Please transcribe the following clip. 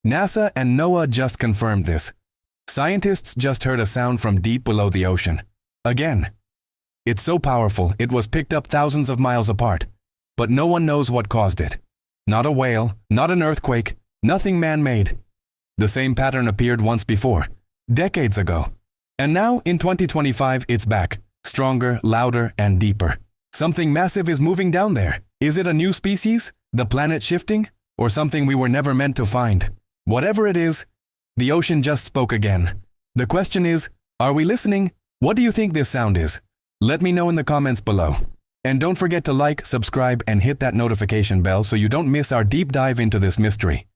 NASA and NOAA just confirmed this. Scientists just heard a sound from deep below the ocean. Again. It's so powerful it was picked up thousands of miles apart. But no one knows what caused it. Not a whale, not an earthquake, nothing man-made. The same pattern appeared once before, decades ago. And now, in 2025, it's back, stronger, louder, and deeper. Something massive is moving down there. Is it a new species, the planet shifting, or something we were never meant to find? Whatever it is, the ocean just spoke again. The question is, are we listening? What do you think this sound is? Let me know in the comments below. And don't forget to like, subscribe, and hit that notification bell so you don't miss our deep dive into this mystery.